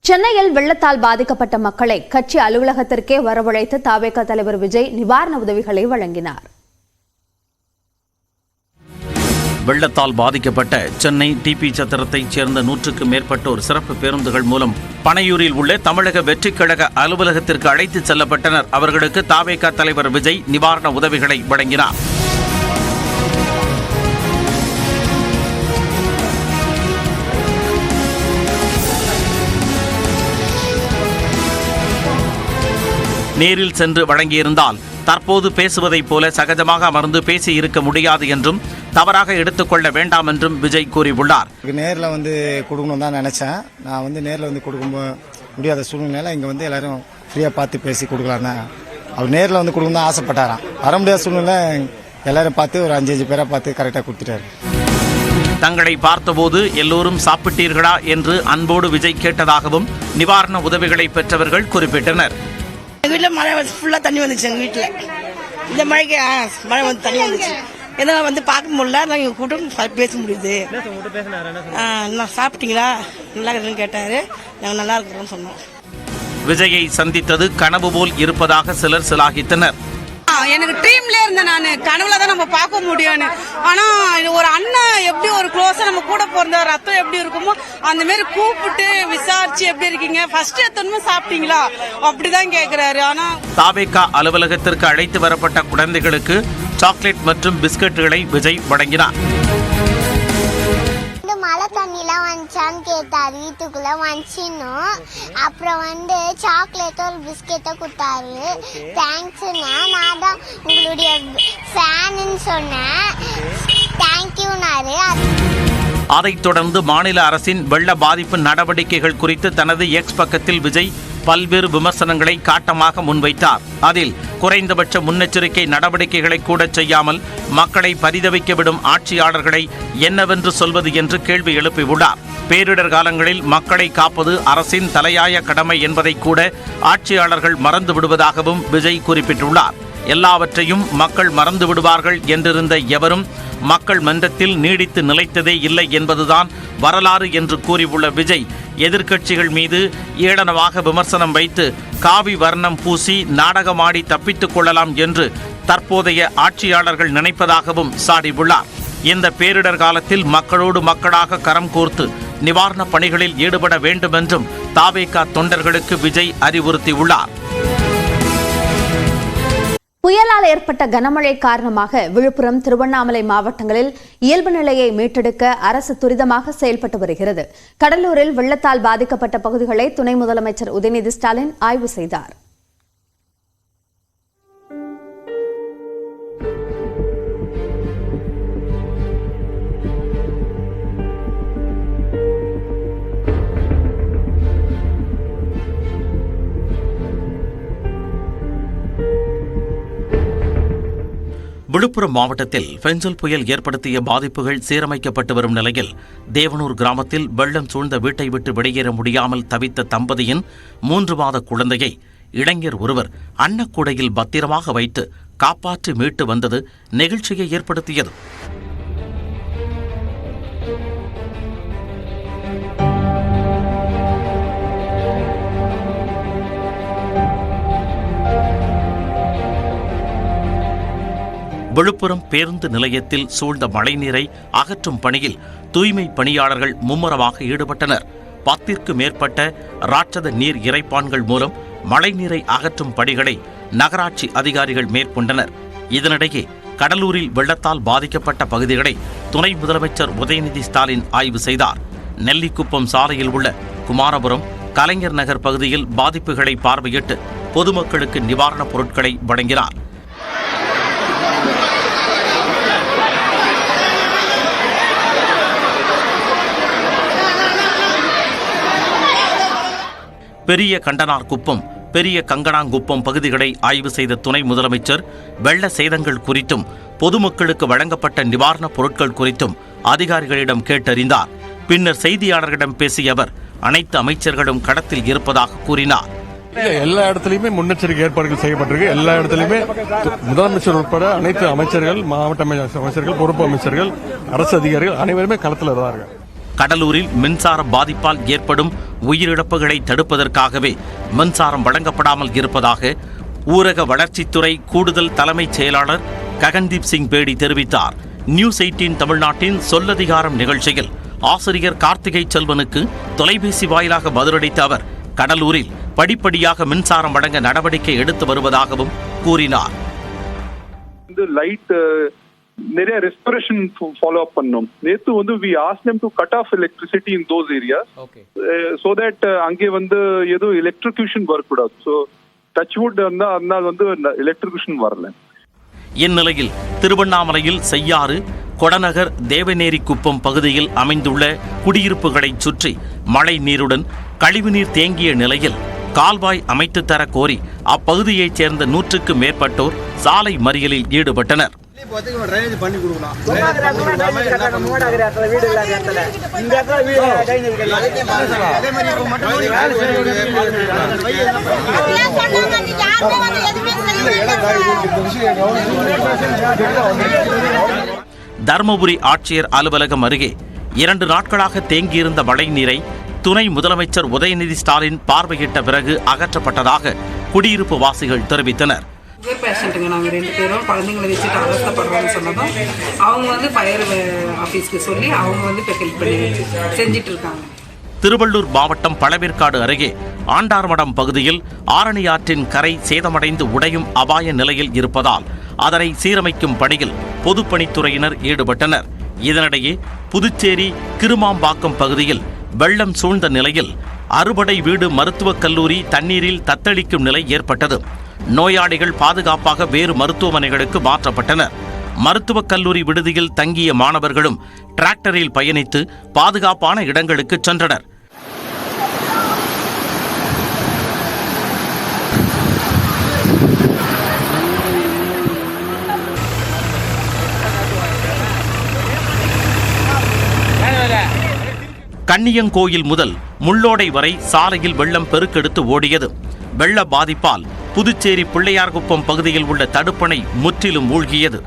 சென்னையில் வெள்ளத்தால் பாதிக்கப்பட்ட மக்களை கட்சி அலுவலகத்திற்கே வரவழைத்து தவேக தலைவர் விஜய் நிவாரண உதவிகளை வழங்கினார். வெள்ளத்தால் பாதிக்கப்பட்ட சென்னை டிபி சத்திரத்தைச் சேர்ந்த 100க்கும் மேற்பட்டோர் சிறப்பு பேருந்துகள் மூலம் பனையூரில் உள்ள தமிழக வெற்றிக் கழக அலுவலகத்திற்கு அழைத்துச் செல்லப்பட்டனர். அவர்களுக்கு தவேக தலைவர் விஜய் நிவாரண உதவிகளை வழங்கினார். நேரில் சென்று வழங்கியிருந்தால் தற்போது பேசுவதைப் போல சகஜமாக அமர்ந்து பேசி இருக்க முடியாது என்றும் தவறாக எடுத்துக்கொள்ள வேண்டாம் என்றும் விஜய் கூறியுள்ளார். நேரில் கொடுக்கணும் தான் நினைச்சேன். நான் நேரில் கொடுக்க முடியாத சூழ்நிலையில இங்கே எல்லாரும் ஃப்ரீயாக பார்த்து பேசி கொடுக்கலாம் தான். அவர் நேரில் கொடுக்கணும் தான் ஆசைப்பட்டாராம். வர முடியாத சூழ்நிலை எல்லாரும் பார்த்து ஒரு 5 பேரை பார்த்து கரெக்டாக கொடுத்துட்டாரு. தங்களை பார்த்தபோது எல்லோரும் சாப்பிட்டீர்களா என்று அன்போடு விஜய் கேட்டதாகவும் நிவாரண உதவிகளை பெற்றவர்கள் குறிப்பிட்டனர். எங்கள் வீட்டில் மழை ஃபுல்லாக தண்ணி வந்துச்சு. எங்கள் வீட்டில் இந்த மழைக்கு மழை தண்ணி வந்துச்சு. ஏன்னா பார்க்க முடியல. நாங்கள் கூட்டம் பேச முடியுது. நான் சாப்பிட்டீங்களா நல்லா இருக்குன்னு கேட்டார். நாங்கள் நல்லா இருக்கிறோம்னு சொன்னோம். விஜயை சந்தித்தது கனவு போல் இருப்பதாக சிலர் சிலாகித்தனர். எனக்கு ட்ரீம்ல இருந்தேன். நான் கனவுல தான் நம்ம பார்க்க முடியும்னு. ஆனா ஒரு அண்ணன் எப்படி ஒரு க்ளோஸா நம்ம கூட பிறந்த ரத்தம் எப்படி இருக்குமோ அந்த மாதிரி கூப்பிட்டு விசாரிச்சு எப்படி இருக்கீங்க ஃபர்ஸ்ட் எத்தனை சாப்பிட்டீங்களா அப்படிதான் கேக்குறாரு. ஆனா தவேக அலுவலகத்திற்கு அழைத்து வரப்பட்ட குழந்தைகளுக்கு சாக்லேட் மற்றும் பிஸ்கட்டுகளை விஜய் வழங்கினார். மழை தண்ணிலாம் வந்துச்சான்னு கேட்டார். வீட்டுக்குள்ள வந்துச்சின்னும் அப்புறம் சாக்லேட்டோ ஒரு பிஸ்கெட்டோ கொடுத்தாரு. தேங்க்ஸ்ண்ணா, நான் தான் உங்களுடைய ஃபேனுன்னு சொன்னேன். தேங்க்யூனாரு. அதைத் தொடர்ந்து மாநில அரசின் வெள்ள பாதிப்பு நடவடிக்கைகள் குறித்து தனது எக்ஸ் பக்கத்தில் விஜய் பல்வேறு விமர்சனங்களை காட்டமாக முன்வைத்தார். அதில் குறைந்தபட்ச முன்னெச்சரிக்கை நடவடிக்கைகளை கூட செய்யாமல் மக்களை பரிதவிக்க விடும் ஆட்சியாளர்களை என்னவென்று சொல்வது என்று கேள்வி எழுப்பியுள்ளார். பேரிடர் காலங்களில் மக்களை காப்பது அரசின் தலையாய கடமை என்பதை கூட ஆட்சியாளர்கள் மறந்து விடுவதாகவும் விஜய் குறிப்பிட்டுள்ளார். எல்லாவற்றையும் மக்கள் மறந்து விடுவார்கள் என்றிருந்த எவரும் மக்கள் மன்றத்தில் நீடித்து நிலைத்ததே இல்லை என்பதுதான் வரலாறு என்று கூறியுள்ள விஜய் எதிர்க்கட்சிகள் மீது ஏளனமாக விமர்சனம் வைத்து காவி வர்ணம் பூசி நாடகமாடி தப்பித்துக் கொள்ளலாம் என்று தற்போதைய ஆட்சியாளர்கள் நினைப்பதாகவும் சாடியுள்ளார். இந்த பேரிடர் காலத்தில் மக்களோடு மக்களாக கரம் கோர்த்து நிவாரணப் பணிகளில் ஈடுபட வேண்டும் என்றும் தவேக தொண்டர்களுக்கு விஜய் அறிவுறுத்தியுள்ளார். புயலால் ஏற்பட்ட கனமழை காரணமாக விழுப்புரம், திருவண்ணாமலை மாவட்டங்களில் இயல்பு நிலையை மீட்டெடுக்க அரசு துரிதமாக செயல்பட்டு வருகிறது. கடலூரில் வெள்ளத்தால் பாதிக்கப்பட்ட பகுதிகளை துணை முதலமைச்சர் உதயநிதி ஸ்டாலின் ஆய்வு செய்தார். விழுப்புரம் மாவட்டத்தில் பெஞ்சல் புயல் ஏற்படுத்திய பாதிப்புகள் சீரமைக்கப்பட்டு வரும் நிலையில் தேவனூர் கிராமத்தில் வெள்ளம் சூழ்ந்த வீட்டை விட்டு வெளியேற முடியாமல் தவித்த தம்பதியின் 3 மாத குழந்தையை இளைஞர் ஒருவர் அன்னக்கூடையில் பத்திரமாக வைத்து காப்பாற்றி மீட்டு வந்தது நெகிழ்ச்சியை ஏற்படுத்தியது. விழுப்புரம் பேருந்து நிலையத்தில் சூழ்ந்த மழைநீரை அகற்றும் பணியில் தூய்மை பணியாளர்கள் மும்முரமாக ஈடுபட்டனர். 10க்கும் மேற்பட்ட ராட்சத நீர் இறைப்பான்கள் மூலம் மழைநீரை அகற்றும் பணிகளை நகராட்சி அதிகாரிகள் மேற்கொண்டனர். இதனிடையே கடலூரில் வெள்ளத்தால் பாதிக்கப்பட்ட பகுதிகளை துணை முதலமைச்சர் உதயநிதி ஸ்டாலின் ஆய்வு செய்தார். நெல்லிக்குப்பம் சாலையில் உள்ள குமாரபுரம், கலைஞர் நகர் பகுதியில் பாதிப்புகளை பார்வையிட்டு பொதுமக்களுக்கு நிவாரணப் பொருட்களை வழங்கினார். பெரிய கண்டனார்குப்பம், பெரிய கங்கனாங்குப்பம் பகுதிகளை ஆய்வு செய்த துணை முதலமைச்சர் வெள்ள சேதங்கள் குறித்தும் பொதுமக்களுக்கு வழங்கப்பட்ட நிவாரணப் பொருட்கள் குறித்தும் அதிகாரிகளிடம் கேட்டறிந்தார். பின்னர் செய்தியாளர்களிடம் பேசிய அவர் அனைத்து அமைச்சர்களும் களத்தில் இருப்பதாக கூறினார். எல்லா இடத்துலயுமே முன்னெச்சரிக்கை ஏற்பாடுகள் செய்யப்பட்டிருக்கு. எல்லா இடத்துலயுமே முதலமைச்சர் உட்பட அனைத்து அமைச்சர்கள், மாவட்ட அமைச்சர்கள், பொறுப்பு அமைச்சர்கள், அரசு அதிகாரிகள் அனைவருமே களத்தில் தான் இருக்காங்க. கடலூரில் மின்சார பாதிப்பால் ஏற்படும் உயிரிழப்புகளை தடுப்பதற்காகவே மின்சாரம் வழங்கப்படாமல் இருப்பதாக ஊரக வளர்ச்சித்துறை கூடுதல் தலைமைச் செயலாளர் ககன்தீப் சிங் பேடி தெரிவித்தார். நியூஸ் 18 தமிழ்நாட்டின் சொல்லதிகாரம் நிகழ்ச்சியில் ஆசிரியர் கார்த்திகை செல்வனுக்கு தொலைபேசி வாயிலாக பதிலளித்த அவர் கடலூரில் படிப்படியாக மின்சாரம் வழங்க நடவடிக்கை எடுத்து வருவதாகவும் கூறினார். நிறைய ரெஸ்பிரேஷன் ஃபாலோ அப் பண்ணோம். நேத்து வந்து we asked them to cut off electricity in those areas so that அங்கே வந்து எதுவும் எலக்ட்ரிகேஷன் வரக்கூடாது. ஸோ டச் வுட் அதனால் வந்து எலக்ட்ரிகேஷன் வரல. இந்நிலையில் திருவண்ணாமலையில் செய்யாறு, கொடநகர், தேவநேரி குப்பம் பகுதியில் அமைந்துள்ள குடியிருப்புகளை சுற்றி மழை நீருடன் கழிவுநீர் தேங்கிய நிலையில் கால்வாய் அமைத்து தர கோரி அப்பகுதியைச் சேர்ந்த 100க்கும் மேற்பட்டோர் சாலை மறியலில் ஈடுபட்டனர். தருமபுரி ஆட்சியர் அலுவலகம் அருகே 2 நாட்களாக தேங்கியிருந்த மழை நீரை துணை முதலமைச்சர் உதயநிதி ஸ்டாலின் பார்வையிட்ட பிறகு அகற்றப்பட்டதாக குடியிருப்பு வாசிகள் தெரிவித்தனர். பேஷண்ட்டுங்க நாங்கள் 2 பேரும் குழந்தைங்களை வச்சுட்டு அவஸ்தப்படுறோம்னு சொன்னதும் அவங்க வந்து ஃபயர் ஆஃபீஸ்க்கு சொல்லி அவங்க வந்து இப்போ ஹெல்ப் பண்ணி செஞ்சிட்டு இருக்காங்க. திருவள்ளூர் மாவட்டம் பழவேற்காடு அருகே ஆண்டார்மடம் பகுதியில் ஆரணி ஆற்றின் கரை சேதமடைந்து உடையும் அபாய நிலையில் இருப்பதால் அதனை சீரமைக்கும் பணியில் பொதுப்பணித்துறையினர் ஈடுபட்டனர். இதனிடையே புதுச்சேரி கிருமாம்பாக்கம் பகுதியில் வெள்ளம் சூழ்ந்த நிலையில் அறுபடை வீடு மருத்துவக் கல்லூரி தண்ணீரில் தத்தளிக்கும் நிலை ஏற்பட்டது. நோயாளிகள் பாதுகாப்பாக வேறு மருத்துவமனைகளுக்கு மாற்றப்பட்டனர். மருத்துவக் கல்லூரி விடுதியில் தங்கிய மாணவர்களும் டிராக்டரில் பயணித்து பாதுகாப்பான இடங்களுக்கு சென்றனர். கன்னியங்கோயில் முதல் முள்ளோடை வரை சாலையில் வெள்ளம் பெருக்கெடுத்து ஓடியது. வெள்ள பாதிப்பால் புதுச்சேரி பிள்ளையார்குப்பம் பகுதியில் உள்ள தடுப்பணை முற்றிலும் மூழ்கியது.